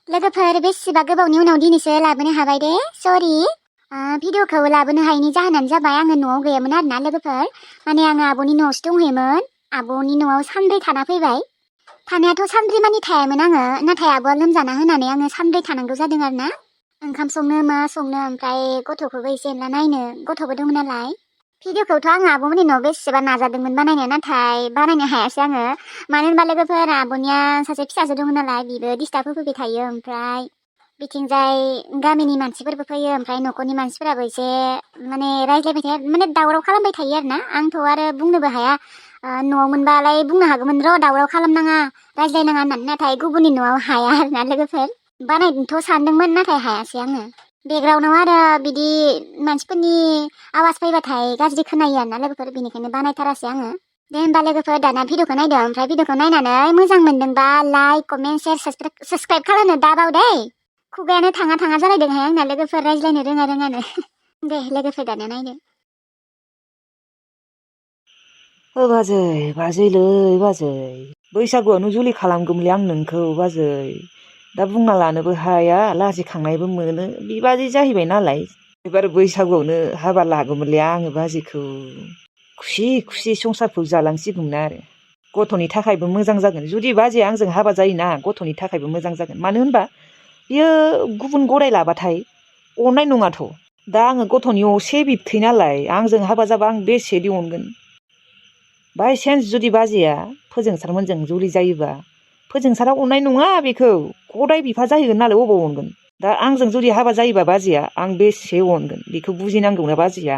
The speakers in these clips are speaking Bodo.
लोगोफोर बेसेबा गोबावनि उनाव दिनैसो लाबोनो हाबाय दे सरि भिडिअखौ लाबोनो हायैनि जाहोनानो जाबाय आङो न'आव गैयामोन आरोना लोगोफोर माने आङो आब'नि न'आवसो दंहैयोमोन आब'नि न'आव सानब्रै थाना फैबाय थानायाथ' सानब्रै मानि थायामोन आङो नाथाय आब'आ लोमजाना होनानै आङो सानब्रै थानांगौ जादों आरोना ओंखाम संनो मा संनो ओमफ्राय गथ'खौबो एसे एनला नायनो गथ'बो दं नालाय भिडिअखौथ' आङो आब'मोननि न'आव बेसेबा नाजादोंमोन बानायनो नाथाय बानायनो हायासै आङो मानो होनबा लोगोफोर आब'निया सासे फिसाजो दङ नालाय बिबो डिस्टार्ब होफैबाय थायो ओमफ्राय बिथिंजाय गामिनि मानसिफोरबो फैयो ओमफ्राय न'खरनि मानसिफोराबो एसे माने रायज्लायबाय थायो माने दावराव खालामबाय थायो आरोना आंथ' आरो बुंनोबो हाया न'आव मोनबालाय बुंनो हागौमोन र' दावराव खालामनाङा रायज्लायनाङा होननानै नाथाय गुबुननि न'आव हाया आरोना लोगोफोर बानायनोथ' सानदोंमोन नाथाय हायासै आङो बेकग्राउन्डआव आरो बिदि मानसिफोरनि आवाज फैबाथाय गाज्रि खोनायो आरोना लोगोफोर बेनिखायनो बानायथारासै आङो दे होमबा लोगोफोर दाना भिडिअखौ नायदो ओमफ्राय भिडिअखौ नायनानै मोजां मोनदोंबा लाइक कमेन्ट शेयार साबसक्राइब खालामनो दाबाव दे खुगायानो थाङा थाङा जालायदोंहाय आंना लोगोफोर रायज्लायनो रोङानो दे लोगोफोर दाना नायदो बाजैलै बाजै बैसागुआवनो जुलि खालामगौमोनलै आं नोंखौ बाजै दा बुंना लानोबो हाया लाजिखांनायबो मोनो बिबाजै जाहैबाय नालाय एबार बैसागुआवनो हाबा लागौमोनलै आङो बाजैखौ खुसि खुसि संसारखौ जालांसिगौमोन आरो गथ'नि थाखायबो मोजां जागोन जुदि बाजैया आंजों हाबा जायोना गथ'नि थाखायबो मोजां जागोन मानो होनबा बियो गुबुन गराय लाबाथाय अननाय नङाथ' दा आङो गथ'नि असे बिबथै नालाय आंजों हाबा जाबा आं बेसेदि अनगोन बायसान्स जुदि बाजैया फोजोंसारमोनजों जुलि जायोबा फोजोंसारा अननाय नङा बेखौ गदाय बिफा जाहैगोन नालाय अबाव अनगोन दा आंजों जुदि हाबा जायोबा बाजैया आं बेसे अनगोन बेखौ बुजिनांगौना बाजैया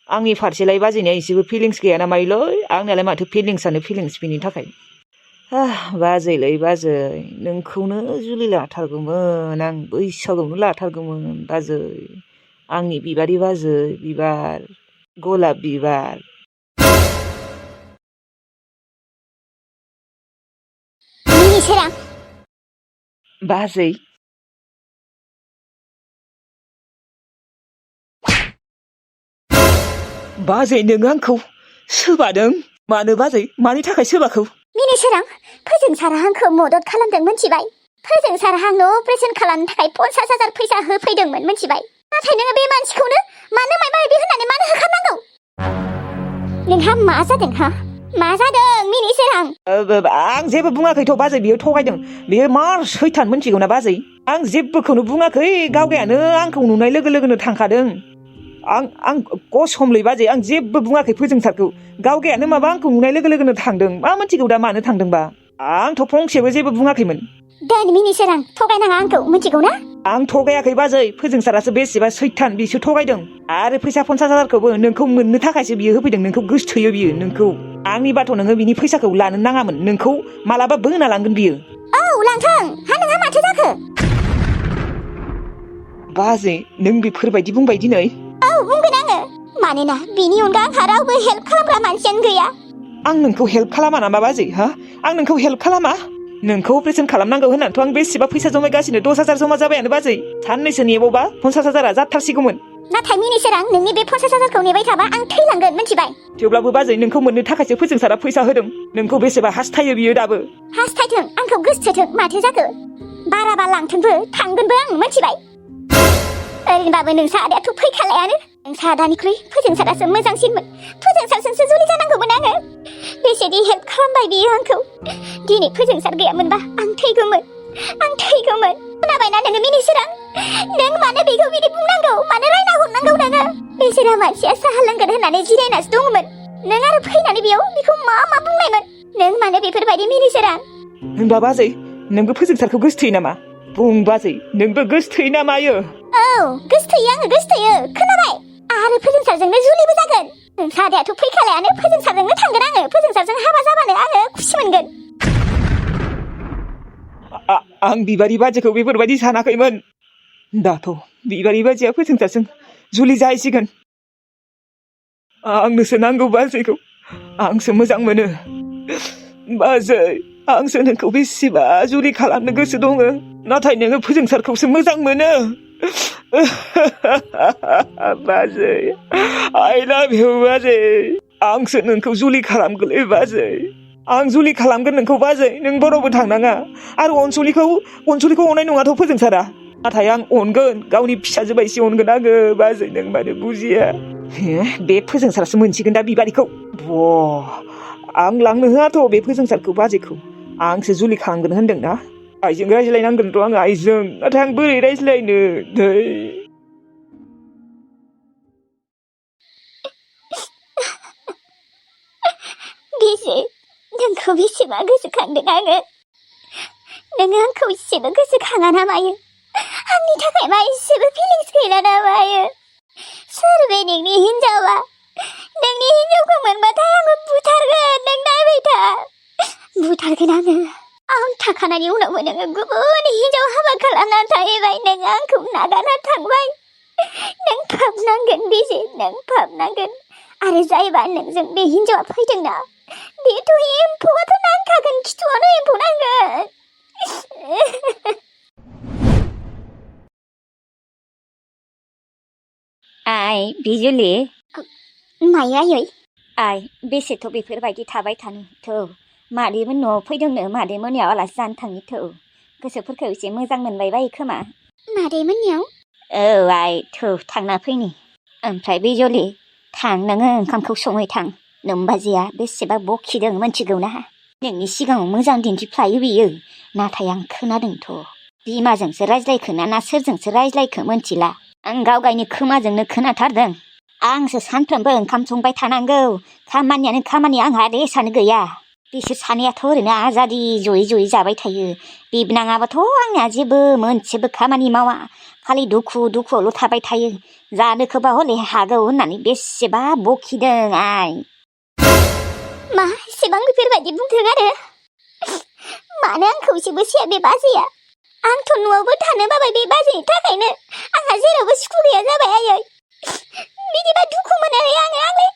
आंनि फारसेलाय बाजैनिया एसेबो फिलिंस गैया ना मायोलै आंनियालाय माथो फिलिंसानो फिलिंस बिनि थाखाय बाजैलै बाजै नोंखौनो जुलि लाथारगौमोन आं बैसागुआवनो लाथारगौमोन बाजै आंनि बिबारि बाजै बिबार गलाप बिबार मिनिसोरां बाजै बाजै नों आंखौ सोबादों मानो बाजै मानि थाखाय सोबाखौ मिनिसोरां फोजोंसारा आंखौ मदद खालामदों मिथिबाय फोजोंसारा आंनो अपारेशन खालामनो थाखाय 50,000 फैसा होफैदोंमोन मिथिबाय नाथाय नोङो बे मानसिखौनो मानो मायबा मायबि होननानै मानो होखारनांगौ नोंहा मा जादों हा मा जादों मिनिसोरां आं जेबो बुङाखैथ' बाजै बियो थगायदों बियो मार सैथान मोनथिगौ ना बाजै आं जेबोखौनो बुङाखै गावगायानो आंखौ नुनाय लोगो लोगोनो थांखादों आं कसमलै बाजै आं जेबो बुङाखै फोजोंसारखौ गावगायानो माबा आंखौ नुनाय लोगो लोगोनो थांदों मा मोनथिगौ दा मानो थांदोंबा आंथ' फंसेबो जेबो बुङाखैमोन दोन मिनिसोरां थगायनाङा आंखौ मिथिगौ ना आं थगायाखै बाजै फोजोंसारासो बेसेबा सैथान बिसो थगायदों आरो फैसा 50,000खौबो नोंखौ मोननो थाखायसो बियो होफैदों नोंखौ गोसथोयो बियो नोंखौ आंनि बाथ' नोङो बिनि फैसाखौ लानो नाङामोन नोंखौ मालाबा बोना लांगोन बियो औ लांथों हा नोंहा माथो जाखो बाजै नों बेफोरबायदि बुंबाय दिनै औ बुंगोन आङो मानोना बिनि अनगा आंहा रावबो हेल्प खालामग्रा मानसियानो गैया आं नोंखौ हेल्प खालामा नामा बाजै हा आं नोंखौ हेल्प खालामा नोंखौ अपारेशन खालामनांगौ होननानैथ' आं बेसेबा फैसा जमायगासिनो 10,000 जमा जाबायानो बाजै साननैसो नेबावबा 50,000 जाथारसिगौमोन नाथाय मिनिसोरां नोंनि बे 50,000खौ नेबाय थाबा आं थैलांगोन मिथिबाय थेवब्लाबो बाजै नोंखौ मोननो थाखायसो फोजोंसारा फैसा होदों नोंखौ बेसेबा हास्थायो बियो दाबो हास्थायथों आंखौ गोसोथों माथो जाखो बाराबा लांथोंबो थांगोनबो आं मिथिबाय ओरैनोबाबो नोंसा आदायाथ' फैखालायानो नोंसा आदानिख्रुइ फोजोंसारासो मोजांसिनमोन फोजोंसारजोंसो जुलि जानांगौमोन आङो बेसेदि हेल्प खालामबाय बियो आंखौ दिनै फोजोंसार गैयामोनबा आं थैगौमोन खोनाबायना नोङो मिनिसोरां नों मानो बेखौ बिदि बुंनांगौ मानो रायना हरनांगौ नोङो बेसेरा मानसिया साहा लोंगोन होननानै जिरायनासो दङमोन नों आरो फैनानै बेयाव बेखौ मा बुंनायमोन नों मानो बेफोरबायदि मिनिसोरां होनबा बाजै नोंबो फोजोंसारखौ गोसथोयो नामा बुं बाजै नोंबो गोसथोयो नामायो औ गोसथोयो आङो गोसथोयो खोनाबाय आरो फोजोंसारजोंनो जुलिबो जागोन नोंसा आदायाथ' फैखालायानो फोजोंसारजोंनो थांगोन आङो फोजोंसारजों हाबा जाबानो आङो खुसि मोनगोन आं बिबारि बाजैखौ बेफोरबायदि सानाखैमोन दाथ' बिबारि बाजैया फोजोंसारजों जुलि जाहैसिगोन आंनोसो नांगौ बाजैखौ आंसो मोजां मोनो बाजै आंसो नोंखौ बेसेबा जुलि खालामनो गोसो दङ नाथाय नोङो फोजोंसारखौसो मोजां मोनो बाजै I love you बाजै आंसो नोंखौ जुलि खालामगोनलै बाजै आं जुलि खालामगोन नोंखौ बाजै नों बरावबो थांनाङा आरो अनसुलिखौ अननाय नङाथ' फोजोंसारा नाथाय आं अनगोन गावनि फिसाजो बायदि अनगोन आङो बाजै नों मानो बुजिया बे फोजोंसारासो मोनसिगोन दा बिबारिखौ आं लांनो होआथ' बे फोजोंसारखौ बाजैखौ आंसो जुलि खालामगोन होनदोंना आइजों रायज्लायनांगोन र' आङो आइजों नाथाय आं बोरै रायज्लायनो दै बिजि नोंखौ बेसेबा गोसोखांदों आङो नोङो आंखौ एसेबो गोसोखाङा ना मायो आंनि थाखाय मा एसेबो फिलिंस गैला ना मायो सोर बे नोंनि हिन्जावा नोंनि हिन्जावखौ मोनबाथाय आङो बुथारगोन नों नायबाय था बुथारगोन आं थाखानायनि उनावबो नोङो गुबुन हिन्जाव हाबा खालामना थाहैबाय नोङो आंखौ नागारना थांबाय नों फाबनांगोन बिजि नों फाबनांगोन आरो जायबा नोंजों बे हिन्जावा फैदोंना बेथ' एम्फौआथ' नांखागोन खिथुआवनो एम्फौ नांगोन आइ बिजुलि मायो आयै आइ बेसेथ' बेफोरबायदि थाबाय थानो थौ मादैमोन न'आव फैदोंनो मादै मोननियाव आलासि जानो थांनि थौ गोसोफोरखौ एसे मोजां मोनबाय बायो खोमा मादैमोननियाव औ आइ थौ थांना फैनि ओमफ्राय बिजुलि थां नोङो ओंखामखौ सङै थां नोमबाजैया बेसेबा बखिदों मोनथिगौ ना नोंनि सिगाङाव मोजां दिन्थिफ्लायो बियो नाथाय आं खोनादोंथ' बिमाजोंसो रायज्लायखोना ना सोरजोंसो रायज्लायखो मोनथिला आं गावगायनि खोमाजोंनो खोनाथारदों आंसो सानफ्रोमबो ओंखाम संबाय थानांगौ खामानियानो खामानि आंहा रेसानो गैया बिसोर सानैयाथ' ओरैनो आजादि जयै जयै जाबाय थायो बिबनाङाबाथ' आंनिया जेबो मोनसेबो खामानि मावा खालि दुखुआवल' थाबाय थायो जानोखोबा हले हागौ होननानै बेसेबा बखिदों आइ मा एसेबां बेफोरबायदि बुंदों आरो मानो आंखौ एसेबो सिया बे बाजैया आंथ' न'आवबो थानो बाबाय बे बाजैनि थाखायनो आंहा जेरावबो सुखु गैया जाबाय आयै बिदिबा दुखु मोनो आंलाय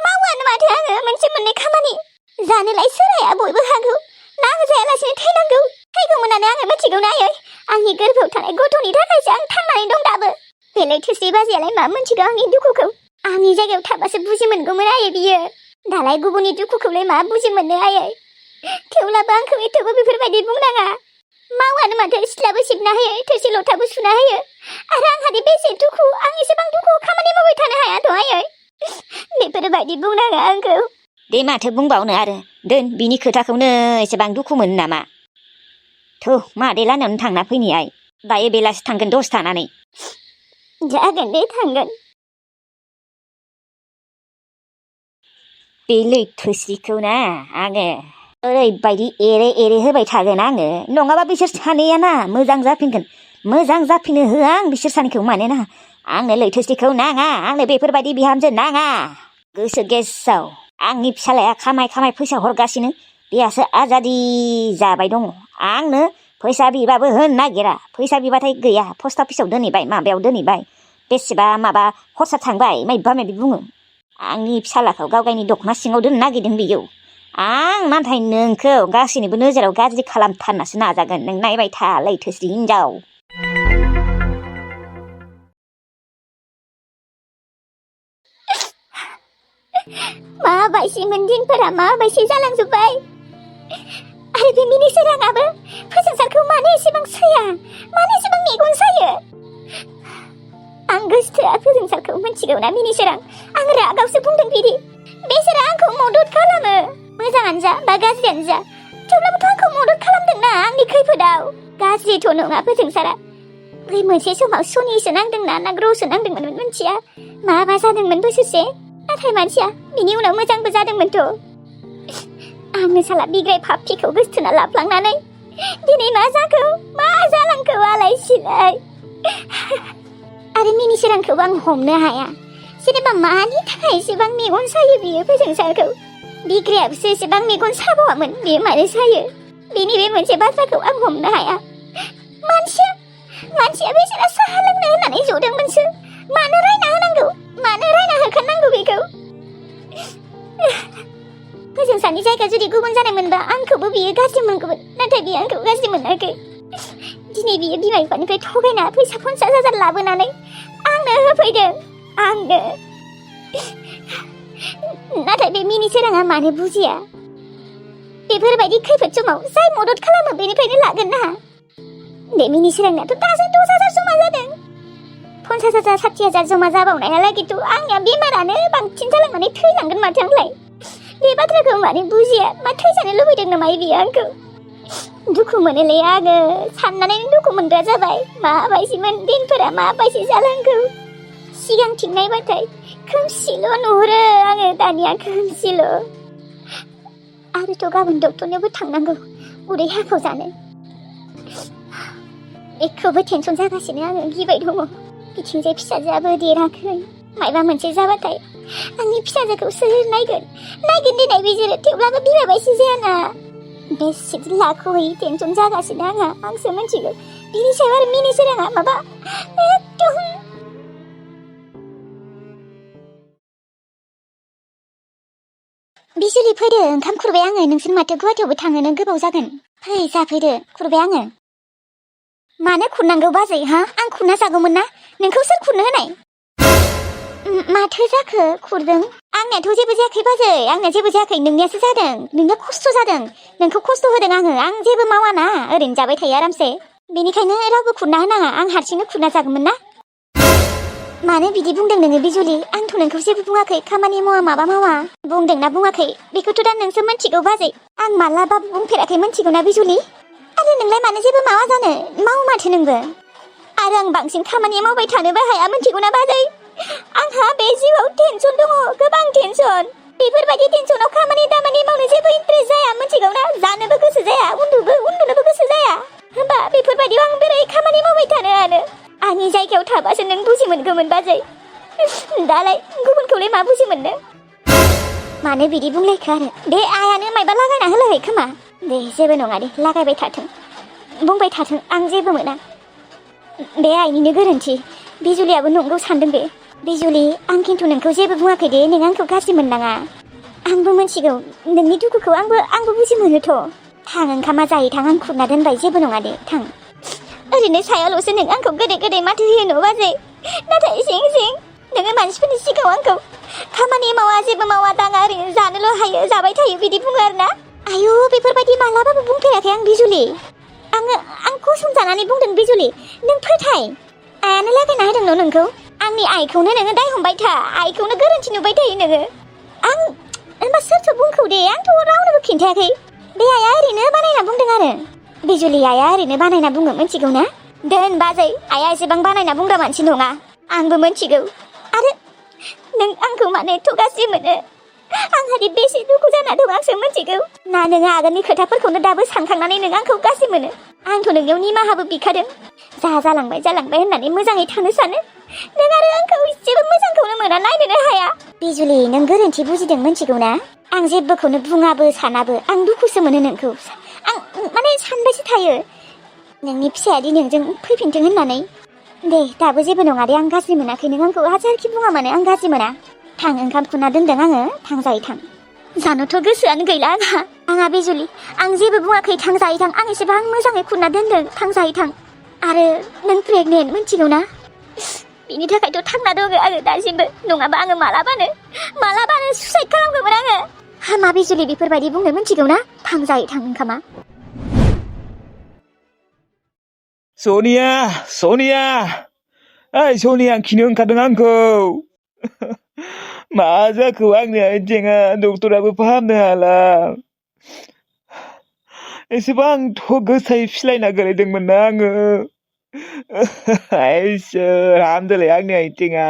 मावानो माथो आङो मोनसे मोननै खामानि जानोलाय सोराया बयबो हागौ ना आं जायालासिनो थैगौमोन आङो मिथिगौ ना आयै आंनि गोरबोआव थानाय गथ'नि थाखायसो आं थांनानै दं दाबो बेलाय थोस्रि बाजैयालाय मा मिथिगौ आंनि दुखुखौ आंनि जायगायाव थाबासो बुजि मोनगौमोन आयै बियो दालाय गुबुननि दुखुखौलाय मा बुजि मोननो आयै थेवब्लाबो आंखौ एथ'बो बेफोरबायदि बुंनाङा मावानो माथो सिथ्लाबो सिबना होयो थोरसि लथाबो सुना होयो आरो आंहादि बेसे दुखु आं एसेबां दुखुआव खामानि मावबाय थानो हायाथ' आयै बेफोरबायदि बुंनाङा आंखौ दे माथो बुंबावनो आरो दोन बिनि खोथाखौनो एसेबां दुखु मोनो नामा थौ मादै लानायावनो थांना फैनि आइ दायो बेलासि थांगोन दसे थानानै जागोन दे थांगोन बे लैथोस्रिखौ ना आङो ओरैबायदि एरे होबाय थागोन आङो नङाबा बिसोर सानैया ना मोजां जाफिनो होआ आं बिसोर सानैखौ मानोना आंनो लैथोस्रिखौ नाङा आंनो बेफोरबायदि बिहामजो नाङा गोसो गेसाव आंनि फिसालाया खामाय फैसा हरगासिनो बेहासो आजादि जाबाय दङ आंनो फैसा बिबाबो होनो नागिरा फैसा बिबाथाय गैया पस्ट अफिसाव दोनहैबाय माबायाव दोनहैबाय बेसेबा माबा खरसा थांबाय माबा बुङो आंनि फिसालाखौ गावगायनि दख'ना सिङाव दोननो नागिरदों बियो आं नाथाय नोंखौ गासैनिबो नोजोराव गाज्रि खालामथारनासो नाजागोन नों नायबाय था लैथोस्रि हिनजाव माबायसिमोन दिनफोरा माबायसि जालांजोब्बाय आरो बे मिनिसोराङाबो फोजोंसारखौ मानो एसेबां सैया मानो एसेबां मेगन सायो आं गोसोथोआ फोजोंसारखौ मिथिगौ ना मिनिसोरां आं रागावसो बुंदों बिदि बेसोरा आंखौ मदद खालामो मोजाङानो जा बा गाज्रियानो जा थेवब्लाबोथ' आंखौ मदद खालामदोंना आंनि खैफोदाव गाज्रिथ' नङा फोजोंसारा बै मोनसे समाव सनिसो नांदोंना ना ग्रहसो नांदोंमोन मिथिया माबा जादोंमोन बोसोरसे नाथाय मानसिया बिनि उनाव मोजांबो जादोंमोनथ' आंनो साला बिग्राय फाफ्लिखौ गोसोथोना लाफ्लांनानै दिनै मा जाखो मा जालांखो आलाय सिलाय आरो मिनिसोरांखौबो आं हमनो हाया जेनेबा मानि थाखाय एसेबां मेगन सायो बियो फोजोंसारखौ बिग्रायाबोसो एसेबां मेगन साबावामोन बियो मानो सायो बिनि बे मोनसे बाथ्राखौ आं हमनो हाया मानसिया बेसेरा साहा लोंनो होननानै जदोंमोनसो मानो रायना होनांगौ मानो रायना होखानांगौ बेखौ फोजोंसारनि जायगा जुदि गुबुन जानायमोनबा आंखौबो बियो गाज्रि मोनगौमोन नाथाय बियो आंखौ गाज्रि मोनाखै दिनै बियो बिमा बिफानिफ्राय थगायना फैसा 50,000 लाबोनानै आंनो होफैदों नाथाय बे मिनिसोराङा मानो बुजिया बेफोरबायदि खैफोद समाव जाय मदद खालामो बेनिफ्रायनो लागोन ना बे मिनिसोरांनाथ' दासो 10,000 जमा जादों 50,000 60,000 जमा जाबावनायालागैथ' आंनिया बेमारानो बांसिन जालांनानै थैलांगोन माथो आंलाय बे बाथ्राखौ माने बुजिया मा थैजानो लुबैदों नामा बियो आंखौ दुखु मोनोलै आङो साननानैनो दुखु मोनग्रा जाबाय माबायदिमोन दिनफोरा माबायदि जालांगौ सिगांथिं नायबाथाय खोमसिल' नुहुरो आङो दानिया खोमसिल' आरोथ' गाबोन डक्टरनियावबो थांनांगौ उदै हाखावजानो बेखौबो टेनसन जागासिनो आङो गिबाय दङ बिथिंजाय फिसाजोआबो देराखै मायबा मोनसे जाबाथाय आंनि फिसाजोखौ सोर नायगोन दिनै बिसोरो थेवब्लाबो बिमा बायदि जायाना बेसे लाख'है टेनसन जागासिनो आंहा आंसो मिथिगौ बिनि सायाव आरो मिनिसोराङा माबा एकदम बिजुलि फैदो ओंखाम खुरबाय आङो नोंसोर माथो गुवाहाटियावबो थाङोनो गोबाव जागोन फै जाफैदो खुरबाय आङो मानो खुरनांगौ बाजै हा आं खुरना जागौमोन ना नोंखौ सोर खुरनो होनाय माथो जाखो खुरदों आंनियाथ' जेबो जायाखै बाजै आंनिया जेबो जायाखै नोंनियासो जादों नोंनिया खस्थ' जादों नोंखौ खस्थ' होदों आं जेबो मावाना ओरैनो जाबाय थायो आरामसे बेनिखायनो रावबो खुरना होनाङा आं हारसिंनो खुरना जागौमोन ना मानो बिदि बुंदों नोङो बिजुलि आंथ' नोंखौ जेबो बुङाखै खामानि मावा माबा मावा बुंदोंना बुङाखै बेखौथ' दा नोंसो मिथिगौ बाजै आं मालाबाबो बुंफेराखै मिथिगौ ना बिजुलि आरो नोंलाय मानो जेबो मावा जानो माव माथो नोंबो आरो आं बांसिन खामानि मावबाय थानोबो हाया मिथिगौ ना बाजै आंहा बे जिउआव टेनसन दङ गोबां टेनसन बेफोरबायदि टेनसनाव खामानि दामानि मावनो जेबो इन्ट्रेस्ट जाया मिथिगौ ना जानोबो गोसो जाया उन्दुनोबो गोसो जाया होमबा बेफोरबायदियाव आं बोरै खामानि मावबाय थानो आरो आंनि जायगायाव थाबासो नों बुजि मोनगौमोन बाजै दालाय गुबुनखौलाय मा बुजि मोननो मानो बिदि बुंलायखो आरो दे आयानो मायबा लागायना होलाय खोमा दे जेबो नङा दे लागायबाय थाथों बुंबाय थाथों आं जेबो मोना बे आइनिनो गोरोन्थि बिजुलियाबो नंगौ सानदों बे बिजुलि आं खिन्थु नोंखौ जेबो बुङाखै दे नों आंखौ गाज्रि मोननाङा आंबो मिथिगौ नोंनि दुखुखौ आंबो बुजि मोनोथ' थां ओंखामा जाहैथां आं खुरना दोनबाय जेबो नङा दे थां ओरैनो सायावल'सो नों आंखौ गोदै माथो होयो न' बाजै नाथाय सिं नोङो मानसिफोरनि सिगाङाव आंखौ खामानि मावा जेबो मावा दाङा ओरैनो जानोल' हायो जाबाय थायो बिदि बुङो आरोना आयु बेफोरबायदि मालाबाबो बुंफेराखै आं बिजुलि आं कसम जानानै बुंदों बिजुलि नों फोथाय आयानो लागायना होदों न' नोंखौ आंनि आइखौनो नोङो दाय हमबाय था आइखौनो गोरोन्थि नुबाय थायो नोङो आं होनबा सोरथो बुंखौ दे आंथ' रावनोबो खिन्थायाखै बे आइया ओरैनो बानायना बुंदों आरो बिजुलि आइया ओरैनो बानायना बुङो मिथिगौ ना दोन बाजै आइया एसेबां बानायना बुंग्रा मानसि नङा आंबो मिथिगौ आरो नों आंखौ मानो एथ' गाज्रि मोनो आंहादि बेसे दुखु जाना दं आंसो मिथिगौ ना नोङो आगोलनि खोथाफोरखौनो दाबो सानखांनानै नों आंखौ गाज्रि मोनो आंथ' नोंनियाव निमाहाबो बिखादों जालांबाय होननानै मोजाङै थानो सानो नों आरो आंखौ जेबो मोजांखौनो मोना नायनोनो हाया बिजुलि नों गोरोन्थि बुजिदों मिथिगौ ना आं जेबोखौनो बुङाबो सानाबो आं दुखुसो मोनो नोंखौ आं माने सानबायसो थायो नोंनि फिसायादि नोंजों फैफिनथों होननानै दे दाबो जेबो नङा दे आं गाज्रि मोनाखै नों आंखौ हाजारखि बुङा मानो आं गाज्रि मोना थां ओंखाम खुरना दोनदों आङो थांजायै थां जानोथ' गोसोआनो गैला आंहा बिजुलि आं जेबो बुङाखै थांजायै थां आं एसेबां मोजाङै खुरना दोनदों थांजायै थां आरो नों प्रेगनेन्ट मिथिगौ ना बिनि थाखायथ' थांना दङ आङो दासिमबो नङाबा आङो मालाबानो सुइसाइड खालामगौमोन आङो हामा बिजुलि बेफोरबायदि बुंनो मिथिगौ ना थांजायै थां ओंखामा सनिया ओइ सनिया खिनो ओंखारदों आंखौ मा जाखो आंनि आथिङा डक्टराबो फाहामनो हाला एसेबांथ' गोसायै फिस्लायना गोलैदोंमोन ना आङो इसोर हामदोलै आंनि आथिङा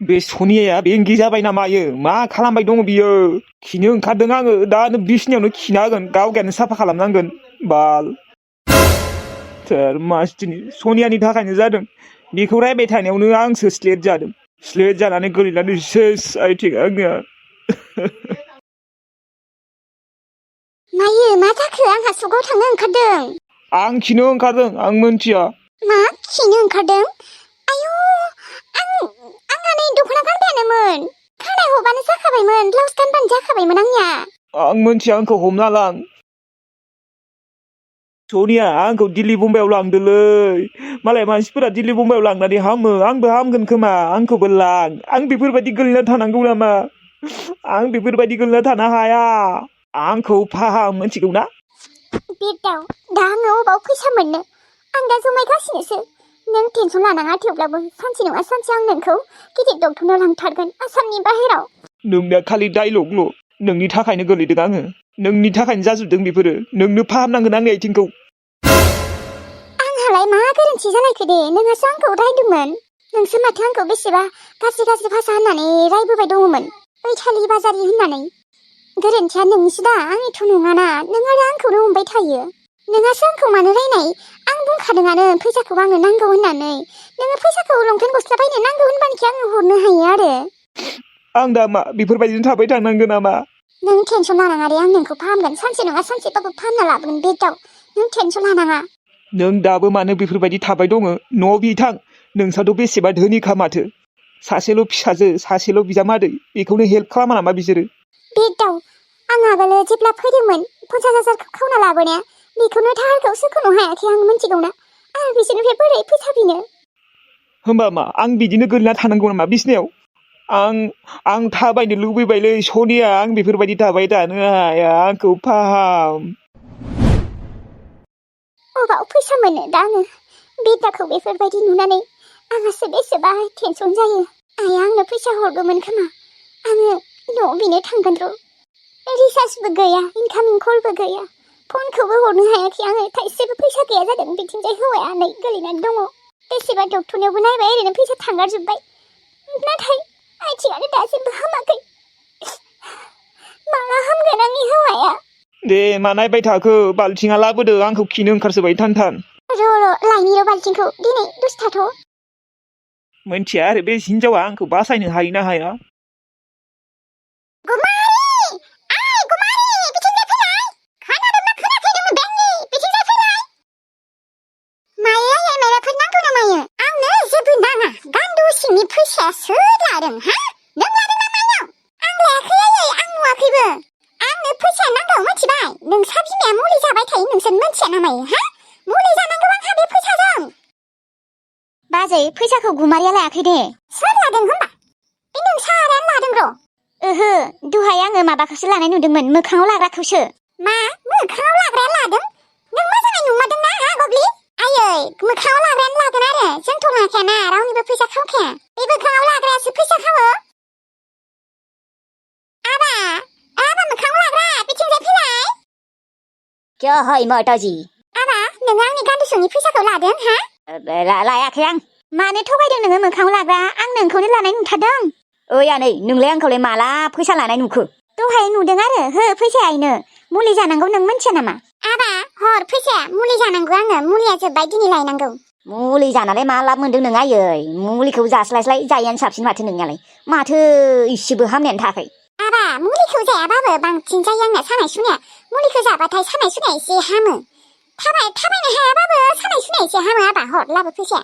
बे सनियाया बेंगि जाबाय ना मायो मा खालामबाय दङ बियो खिनो ओंखारदों आङो दानो बिसिनायावनो खिना होगोन गावगायानो साफा खालामनांगोन बाल सोर मासथिनि सनियानि थाखायनो जादों बेखौ रायबाय थानायावनो आंसो स्लेट जानानै गोलैनानै सेस आथिङा आंनिया मायो मा जाखो आंहा सगाव थांनो ओंखारदों आं खिनो ओंखारदों आं मोनथिया मा खिनो ओंखारदों आयु आंहा नै दख'ना गानबायानोमोन खानाय हबानो जाखाबायमोन ब्लाउस गानबानो जाखाबायमोन आंनिया आं मोनथिया आंखौ हमना लां सनिया आंखौ दिल्ली बम्बाइआव लांदोलै मालाय मानसिफोरा दिल्ली बम्बाइआव लांनानै हामो आंबो हामगोन खोमा आंखौबो लां आं बेफोरबायदि गोलैना थानांगौ नामा आं बेफोरबायदि गोलैना थानो हाया आंखौ फाहाम मिथिगौना बेदाव दा आङो अबाव फैसा मोननो आं दा जमायगासिनोसो नों टेनसन लानाङा थेवब्लाबो सानसे नङा सानसे आं नोंखौ गिदिर डक्टरनाव लांथारगोन आसामनि बाहेराव नोंना खालि डाइलगल' नोंनि थाखायनो गोलैदों आङो नोंनि थाखायनो जाजोबदों बेफोरो नोंनो फाहामनांगोन आंनि आथिंखौ आंहालाय मा गोरोन्थि जालायखो दे नोंहासो आंखौ रायदोंमोन नोंसो माथो आंखौ बेसेबा गाज्रि भाषा होननानै रायबोबाय दङमोन बैथालि बाजारि होननानै गोरोन्थिया नोंनिसो दा आंनिथ' नङाना नों आरो आंखौनो हमबाय थायो नोंहासो आंखौ मानो रायनाय आं बुंखादोंआनो फैसाखौ आंनो नांगौ होननानै नोङो फैसाखौ लंपेन्ट गस्ला बायनो नांगौ होनबानोखि आङो हरनो हायो आरो आं दा मा बेफोरबायदिनो थाबाय थानांगोन नामा नों टेनसन लानाङा दे आं नोंखौ फाहामगोन सानसे नङा सानसेबाबो फाहामना लाबोगोन बेदाव नों टेनसन लानाङा नों दाबो मानो बेफोरबायदि थाबाय दङ न'आव बिथां नोंसाथ' बेसेबा धोनिखा माथो सासेल' फिसाजो सासेल' बिजामादै बेखौनो हेल्प खालामा नामा बिसोरो बेदाव आं आगोलो जेब्ला फैदोंमोन 50,000खौ खावना लाबोनाया बेखौनो दाहारखौ सोख'नो हायाखै आं मिथिगौना आरो बिसोरनिफ्राय बोरै फैसा बिनो होमबा मा आं बिदिनो गोलैना थानांगौ नामा बिसिनायाव आं थाबायनो लुबैबायलै सनिया आं बेफोरबायदि थाबाय थानो हाया आंखौ फाहाम अबाव फैसा मोनो दा आङो बेदाखौ बेफोरबायदि नुनानै आंहासो बेसेबा टेनसन जायो आइया आंनो फैसा हरगौमोन खोमा आङो न'आव बिनो थांगोन र' रिसार्जबो गैया इनकामिं कलबो गैया फनखौबो हरनो हायाखै आङो थाइसेबो फैसा गैया जादों बिथिंजाय हौवाया नै गोलैनानै दङ बेसेबा डक्टरनियावबो नायबाय ओरैनो फैसा थांगारजोब्बाय नाथाय आथिङानो दासिमबो हामाखै माला हामगोन आंनि हौवाया दे मा नायबाय थाखो बाल्थिङा लाबोदो आंखौ खिनो ओंखारसोबाय थान र' लायनि र' बाल्थिंखौ दिनै दसे थाथ' मोनथिया आरो बे हिनजावा आंखौ बासायनो हायो ना हाया सिंनि फैसायासो लादों हा नों लादों ना मायाव आं लायाखै आयै आं नुवाखैबो आंनो फैसा नांगौ मिथिबाय नोंसा बिमाया मुलि जाबाय थायो नोंसोर मिथिया ना मायो हा मुलि जानांगौ आंहा बे फैसाजों बाजै फैसाखौ गुमारिया लायाखै दे सोर लादों होमबा बे नोंसा आरायानो लादों र' ओहो दहाय आङो माबाखौसो लानाय नुदोंमोन मोखाङाव लाग्राखौसो मा मोखाङाव लाग्राया लादों नों मोजाङै नुमारदोंना हा गब्लि आयै मोखाङाव लाग्रायानो लागोन आरो जोंथ' लाखायाना रावनिबो फैसा खावखाया बे मोखाङाव लाग्रायासो फैसा खावो आबा मोखाङाव लाग्रा बिथिंजाय फैलाय क्या है माताजी आबा नों आंनि गान्दुसुनि फैसाखौ लादों हा लायाखै आं मानो थगायदों नोङो मोखाङाव लाग्रा आं नोंखौनो लानाय नुथारदों ओइ आनै नोंलाय आंखौलाय माला फैसा लानाय नुखो दहाय नुदों आरो हो फैसायानो मुलि जानांगौ नों मिथिया नामा आबा हर फैसाया मुलि जानांगौ आङो मुलिया जोब्बाय दिनै लायनांगौ मुलि जानानै मा लाब मोनदों नों आयै मुलिखौ जास्लायस्लाय जायैयानो साबसिन माथो नोंनियालाय माथो इसेबो हामनायानो थायाखै आबा मुलिखौ जायाबाबो बांसिन जायो आंना सानाय सुनाया मुलिखौ जाबाथाय सानाय सुनाया एसे हामो थाबायनो हायाबाबो सानाय सुनाया एसे हामो आबा हर लाबो फैसाया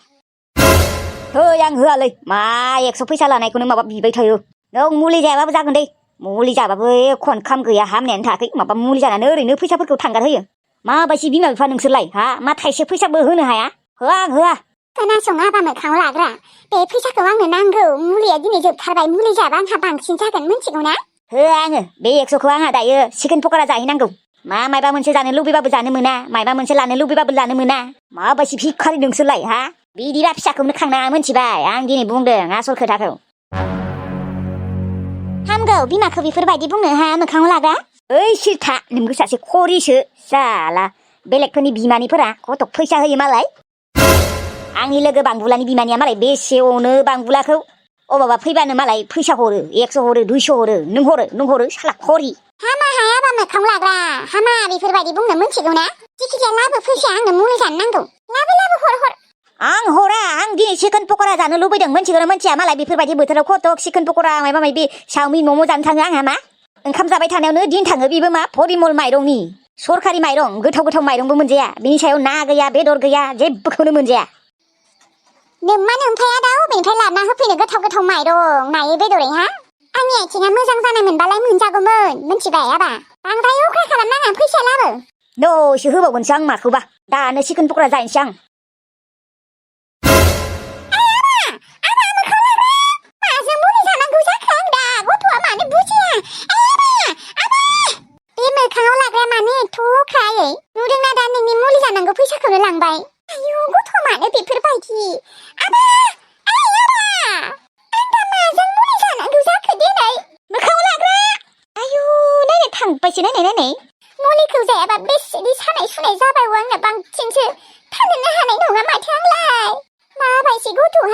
है आं होआलै मा 100 फैसा लानायखौनो माबा बिबाय थायो नों मुलि जायाबाबो जागोन दे मुलि जाबाबो खनखाम गैया हामनायानो थायाखै माबा मुलि जानानै ओरैनो फैसाफोरखौ थांगारहोयो माबायदि बिमा बिफा नोंसोरलाय हा मा थाइसे फैसाबो होनो हाया होआ आं होआ खोनासं आबा मोखाङाव लाग्रा बे फैसाखौ आंनो नांगौ मुलिया दिनै जोबथारबाय मुलि जाबा आंहा बांसिन जागोन मिथिगौ ना होआ आङो बे 100खौ आंहा दायो चिकेन पक'रा जाहैनांगौ माबा मोनसे जानो लुबैबाबो जानो मोना माबा मोनसे लानो लुबैबाबो लानो मोना माबायदि भिखारि नोंसोरलाय हा बिदिबा फिसाखौनो खांनाङा मिथिबाय आं दिनै बुंदों आसल खोथाखौ हामगौ बिमाखौ बेफोरबायदि बुंनो हा मोखाङाव लाग्रा ओइ सिरथा नोंबो सासे खरिसो जाला बेलेगफोरनि बिमानिफोरा खथ' फैसा होयो मालाय आंनि लोगो बांबुलानि बिमानिया मालाय बेसे अनो बांबुलाखौ अबावबा फैबानो मालाय फैसा हरो 100 हरो 200 हरो नों हरो साला खरि हामा हायाबा मोखाङाव लाग्रा हामा बेफोरबायदि बुंनो मिथिगौ ना जिखिजाया लाबो फैसाया आंनो मुलि जानो नांगौ लाबो हर आं हरा आं दिनै चिकेन पक'रा जानो लुबैदों मिथिगौना मिथिया मालाय बेफोरबायदि बोथोराव खथ' चिकेन पक'रा माबा माबि चावमिन मम' जानो थाङो आंहा मा ओंखाम जाबाय थानायावनो दिन थाङो बेबो मा परिमल माइरंनि सरखारि माइरं गोथाव माइरंबो मोनजाया बिनि सायाव ना गैया बेदर गैया जेबोखौनो मोनजाया नोम्मा नोम्फाया दा अबेनिफ्राय लाना होफैनो गोथाव माइरं नायै बेदरै हा आंनि आथिङा मोजां जानाय मोनबालाय मोनजागौमोन मिथिबाय आबा बांद्राय अख्रा खालामनाङा फैसा लाबो दसे होबावगोनसो आं माखौबा दानो चिकेन पक'रा जाहैनोसै आं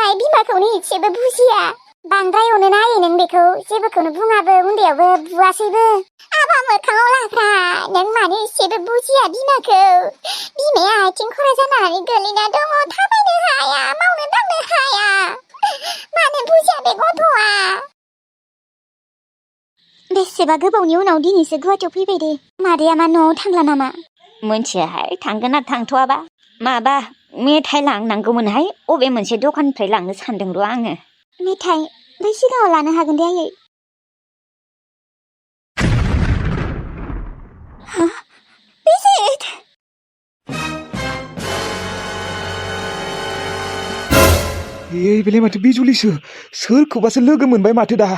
मालाय बिमाखौनो एसेबो बुजिया बांद्राय अनो ना नों बेखौ जेबोखौनो बुङाबो उन्दैयावबो बुवासैबो आबा मोखाङाव लाग्रा नों मानो एसेबो बुजिया बिमाखौ बिमाया आथिं खरा जानानै गोलैना दङ थाबायनो हाया मावनो दांनो हाया मानो बुजिया बे गथ'आ बेसेबा गोबावनि उनाव दिनैसो गुवाहाटियाव फैबाय दे मादैया मा न'आव थांला नामा मोनथियाहाय थांगोन ना थांथ'वाबा माबा मेथाइ लांनांगौमोनहाय अबे मोनसे दखाननिफ्राय लांनो सानदों र' आङो मेथाइ बै सिगाङाव लानो हागोन दे आयै बिजित बेलाय माथो बिजुलिसो सोरखौबासो लोगो मोनबाय माथो दा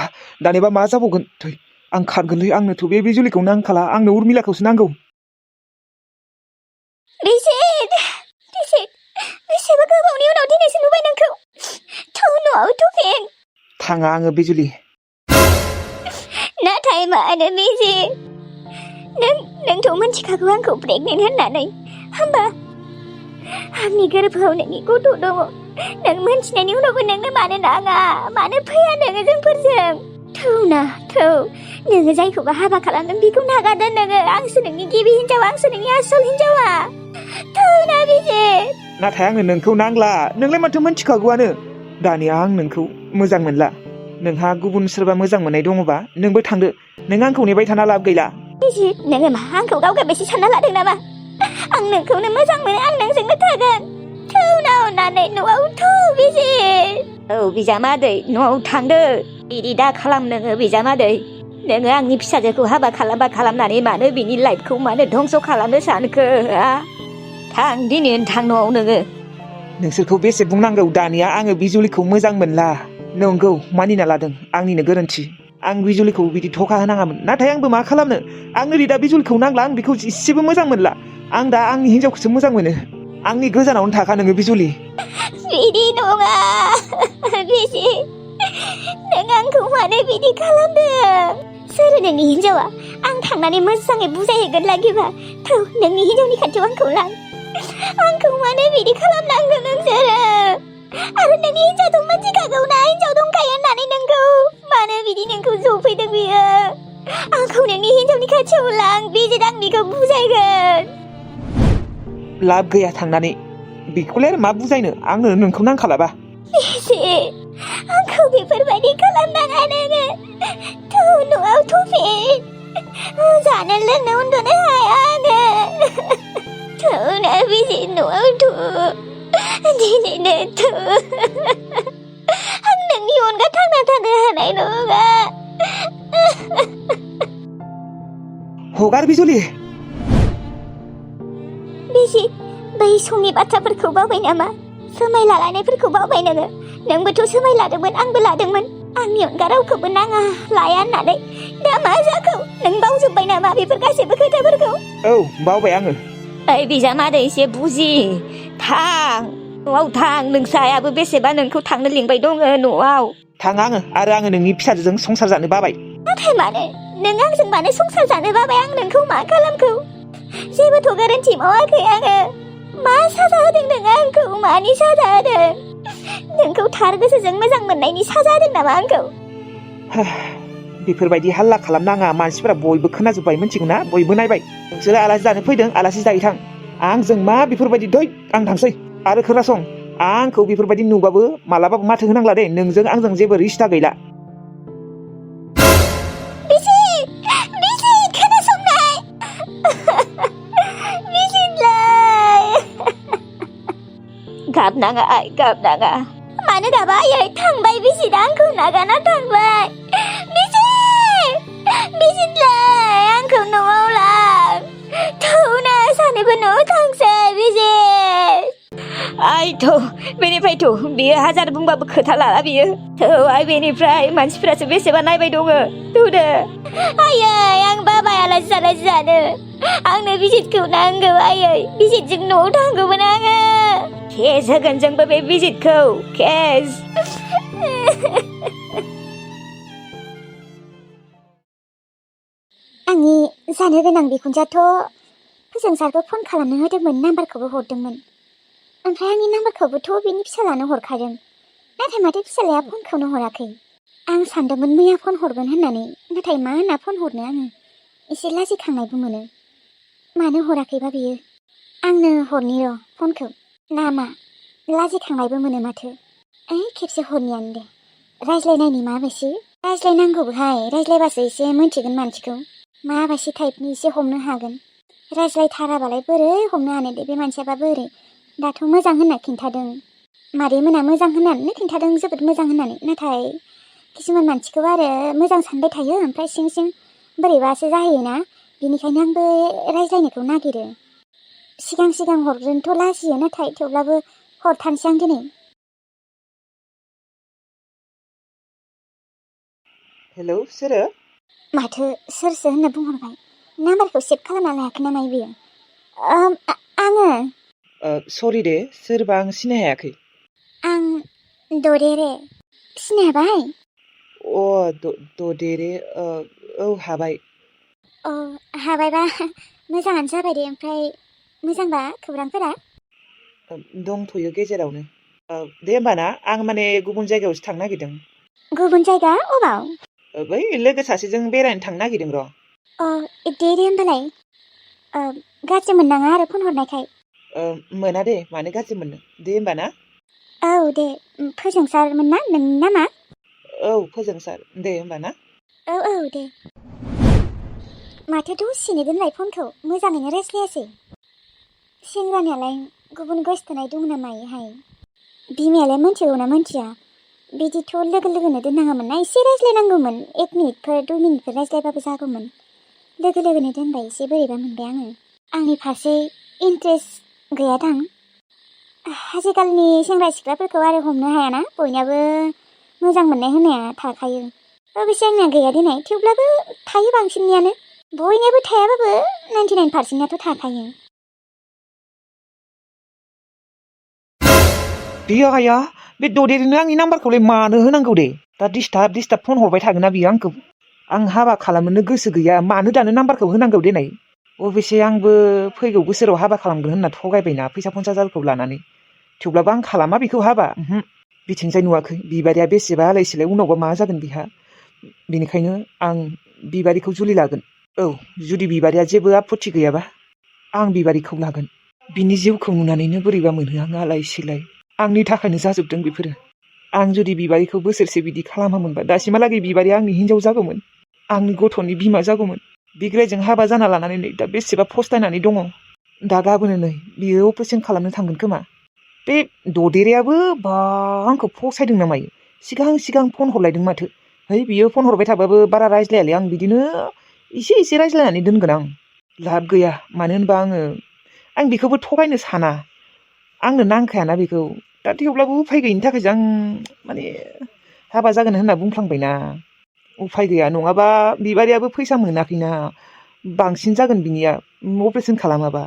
दानिबा मा जाबावगोन थै आं खारगोनलै आंनोथ' बे बिजुलिखौ नांखाला आंनो उर्मिलाखौसो नांगौ बिजित बेसेबा गोबावनि उनाव दिनैसो नुबाय नोंखौ थौ न'आव थुफिन थाङा आङो बिजुलि नाथाय मानो बिजित नोंथ' मिथिखागौ आंखौ प्रेगनेन्ट होननानै होमबा आंनि गोरबोआव नोंनि गथ' दङ नों मिथिनायनि उनावबो नोंनो मानो नाङा मानो फैया नोङो जोंफोरजों थौ नोङो जायखौबा हाबा खालामदों बेखौ नागारदो नोङो आंसो नोंनि गिबि हिनजाव आंसो नोंनि आसल हिनजावा थौ ना बिजित नाथाय आंनो नोंखौ नांला नोंलाय माथो मिथिखागौआनो दानिया आं नोंखौ मोजां मोनला नोंहा गुबुन सोरबा मोजां मोननाय दङबा नोंबो थांदो नों आंखौ नेबाय थाना लाब गैला बिजित नोङो मा आंखौ गावगाबायसो सानना लादों नामा आं नोंखौनो मोजां मोनो आं नोंजोंनो थागोन थौ ना अननानै न'आव थौ बिजित औ बिजामादै न'आव थांदो बिदि दा खालाम नोङो बिजामादै नोङो आंनि फिसाजोखौ हाबा खालामनानै मानो बिनि लाइफखौ मानो धंस' खालामनो सानखो थां दिनै थां न'आव नोङो नोंसोरखौ बेसे बुंनांगौ दानिया आङो बिजुलिखौ मोजां मोनला नंगौ मानिना लादों आंनिनो गोरोन्थि आं बिजुलिखौ बिदि धोखा होनाङामोन नाथाय आंबो मा खालामनो आंनो दा बिजुलिखौ नांला आं बेखौ इसेबो मोजां मोनला आं दा आंनि हिनजावखौसो मोजां मोनो आंनि गोजानावनो थाखा नोङो बिजुलि बिदि नङा बिजित नों आंखौ मानो बिदि खालामदों सोर नोंनि हिनजावा आं थांनानै मोजाङै बुजायहैगोन लागिबा थौ नोंनि हिनजावनि खाथियाव आंखौ लां आंखौ मानो बिदि खालामनांगौ नोंसोरो आरो नोंनि हिनजावथ' मिथिखागौ ना हिनजाव दंखायो होननानै नोंखौ मानो बिदि नोंखौ जफैदों बियो आंखौ नोंनि हिनजावनि खाथियाव लां बिजित आं बिखौ बुजायगोन लाब गैया थांनानै बेखौलाय मा बुजायनो आंनो नोंखौ नांखालाबा बिजित आंखौ बेफोरबायदि खालामनाङा नोङो थौ न'आव थुफिन जानो लोंनो उन्दुनो हाया आङो थौ ना बिजित न'आव थु दिनैनो थु आं नोंनि अनगा थांना थानो हानाय नङा हगार बिजुलि बिजित बै समनि बाथ्राफोरखौ बावबाय नामा सोमाय लालायनायफोरखौ बावबाय नोंबोथ' सोमाय लादोंमोन आंबो लादोंमोन आंनि अनगा रावखौबो नाङा लाया होननानै दा मा जाखो नों बावजोब्बाय नामा बेफोर गासैबो खोथाफोरखौ औ बावबाय आङो ओइ बिजामादै एसे बुजि थां न'आव थां नोंसायाबो बेसेबा नोंखौ थांनो लिंबाय दङ न'आव थाङा आङो नोंनि फिसाजोजों संसार जानो बाबाय नाथाय मानो नों आंजों मानो संसार जानो बाबाय आं नोंखौ मा खालामखो जेबोथ' गोरोन्थि मावाखै आङो मा साजा होदों नों आंखौ मानि साजा होदों नोंखौ थार गोसोजों मोजां मोननायनि साजा होदों नामा आंखौ बेफोरबायदि हाल्ला खालामनाङा मानसिफोरा बयबो खोनाजोब्बाय मिथिगौ ना बयबो नायबाय नोंसोरो आलासि जानो फैदों आलासि जायै थां आंजों मा बेफोरबायदि दै आं थांसै आरो खोनासं आंखौ बेफोरबायदि नुबाबो मालाबाबो माथो होनांला दे नोंजों आंजों जेबो रिस्ता गैला गाबनाङा आइ गाबनाङा मानो गाबा आयै थांबाय बिजित आंखौ नागारना थांबाय बिजितलाय आंखौ न'आव लां थौना सानैबो न'आव थांसै बिजित आइ थौ बेनिफ्रायथ' बियो हाजार बुंबाबो खोथा लाला बियो थौ आइ बेनिफ्राय मानसिफोरासो बेसेबा नायबाय दङ थौदो आयै आं बाबाय आलासि जानो आंनो बिजितखौ नांगौ आयै बिजितजों न'आव थांगौमोन आङो केस होगोन जोंबो बे बिजितखौ केस आंनि जानो गोनां बिखुनजोआथ' फोजोंसारखौ फन खालामनो होदोंमोन नाम्बारखौबो हरदोंमोन ओमफ्राय आंनि नाम्बारखौबोथ' बिनि फिसालानो हरखादों नाथाय माथो फिसालाया फनखौनो हराखै। आं सानदोंमोन मैया फन हरगोन होननानै, नाथाय मा होनना फन हरनो आङो। एसे लाजिखांनायबो मोनो। मानो हराखैबा बियो? आंनो हरनि र' फनखौ। नामा? लाजिखांनायबो मोनो माथो। खेबसे हरनियानो दे। रायज्लायनायनि माबायसि? रायज्लायनांगौबोहाय, रायज्लायबासो एसे मोनथिगोन मानसिखौ। माबायसि टाइपनि एसे हमनो हागोन। रायज्लायथाराबालाय बोरै हमनो हानो दे बे मानसियाबा बोरै? दाथ' मोजां होनना खिन्थादों। मादै मोना मोजां होननानै खिन्थादों, जोबोद मोजां होननानै। नाथाय किसुमान मानसिखौ आरो मोजां सानबाय थायो, ओमफ्राय सिं सिं बोरैबासो जाहैयोना। बेनिखायनो आंबो रायज्लायनायखौ नागिरो। सिगां सिगां हरग्रोनोथ' लाजियो, नाथाय थेवब्लाबो हरथारनोसै आं दिनै। हेलौ सोरो? माथो सोरसो होनना बुंहरबाय। नाम्बारखौ सेभ खालामना लायाखै नामा बियो? आङो। सरि दे, सोरबा आं सिनाय हायाखै। आं ददेरे। सिनायहाबाय? ददेरे, औ हाबाय। हाबायबा मोजाङानो जाबाय दे। ओमफ्राय मोजांबा खौरांफोरा? दंथ'यो गेजेरावनो। दे होमबा ना, आं माने गुबुन जायगायावसो थांनो नागिरदों। गुबुन जायगा? अबाव? बै लोगो सासेजों बेरायनो थांनो नागिरदों र'। दे होमबालाय। गाज्रि मोननाङा आरो फन हरनायखाय। मोना दे, मानो गाज्रि मोननो। दे होमबा ना। औ दे, फोजोंसारमोन ना नोंनि नामा? औ फोजोंसार, दे होमबा ना। औ दे। माथो दसेनो दोनलाय फनखौ, मोजाङैनो रायज्लायासै। सेंग्रानियालाय गुबुन गोसथोनाय दं ना मायोहाय? बिमायालाय मोनथिगौ ना मोनथिया? बिदिथ' लोगो लोगोनो दोननाङामोन ना, एसे रायज्लायनांगौमोन। 1 मिनिटफोर 2 मिनिटफोर रायज्लायबाबो जागौमोन। लोगो लोगोनो दोनबाय, एसे बोरैबा मोनबाय आङो। आंनि फारसे इन्ट्रेस्ट गैयादां। आजिखालिनि सेंग्रा सिख्लाफोरखौ आरो हमनो हायाना, बयनाबो मोजां मोननाय होनाया थाखायो। अबयसे आंनिया गैया दिनै, थेवब्लाबो थायो बांसिननियानो। बयनियाबो थायाबाबो 99%नाथ' थाखायो। आया, बे ददेरेनो आंनि नाम्बारखौलाय मानो होनांगौ दे? दा डिस्टार्ब फन हरबाय थागोन ना बियो आंखौ। आं हाबा खालामनो गोसो गैया, मानो दानो नाम्बारखौ होनांगौ देनाय? अबयसे आंबो फैगौ बोसोराव हाबा खालामगोन होनना थगायबायना फैसा 50,000खौ लानानै। थेवब्लाबो आं खालामा बेखौ हाबा। बिथिंजाय नुवाखै, बिबारिया बेसेबा आलाय सिलाय, उनावबा मा जागोन बिहा। बेनिखायनो आं बिबारिखौ जुलि लागोन। औ, जुदि बिबारिया जेबो आपत्ति गैयाबा आं बिबारिखौ लागोन। बिनि जिउखौ नुनानैनो बोरैबा मोनो आं आलाय सिलाय। आंनि थाखायनो जाजोबदों बेफोरो। आं जुदि बिबारिखौ बोसोरसे बिदि खालामामोनबा दासिमहालागै बिबारिया आंनि हिनजाव जागौमोन, आंनि गथ'नि बिमा जागौमोन। बिग्रायजों हाबा जाना लानानै नै दा बेसेबा फस्थायनानै दङ। दा गाबोनो नै बियो अपारेसन खालामनो थांगोन खोमा। बे ददेरेयाबो आंखौ फसायदों ना मायो? सिगां फन हरलायदों माथो। बियो फन हरबाय थाबाबो बारा रायज्लायालै, आं बिदिनो एसे रायज्लायनानै दोनगोन आं। लाब गैया, मानो होनबा आं बेखौबो थगायनो साना। आंनो नांखायाना बेखौ। दा थेवब्लाबो उफाय गैयिनि थाखायसो आं माने हाबा जागोन होनना बुंफ्लांबायना। उफाय गैया, नङाबा बिबारियाबो फैसा मोनाखैना। बांसिन जागोन बिनिया अपारेसन खालामाबा।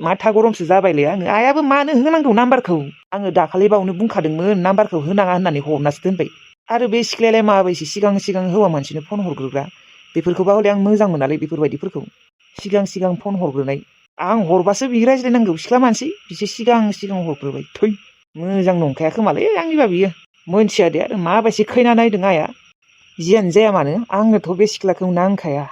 माथा गरमसो जाबायलै आङो। आइयाबो मानो होनांगौ नाम्बारखौ? आङो दाखालि बावनो बुंखादोंमोन नाम्बारखौ होनाङा होननानै, हरनासो दोनबाय। आरो बे सिख्लायालाय माबायदि सिगां हौवा मानसिनो फन हरग्रोग्रा? बेफोरखौबा हले आं मोजां मोनालै बेफोरबायदिफोरखौ। सिगां फन हरग्रोनाय। आं हरबासो बियो रायज्लायनांगौ, सिख्ला मानसि। बिसोर सिगां हरग्रोबाय। मोजां नंखाया खोमालै आंनिबा बियो। मोनथिया दे आरो माबायदि खैना नायदों आइया। जियानो जाया मानो आंनोथ' बे सिख्लाखौ नांखाया।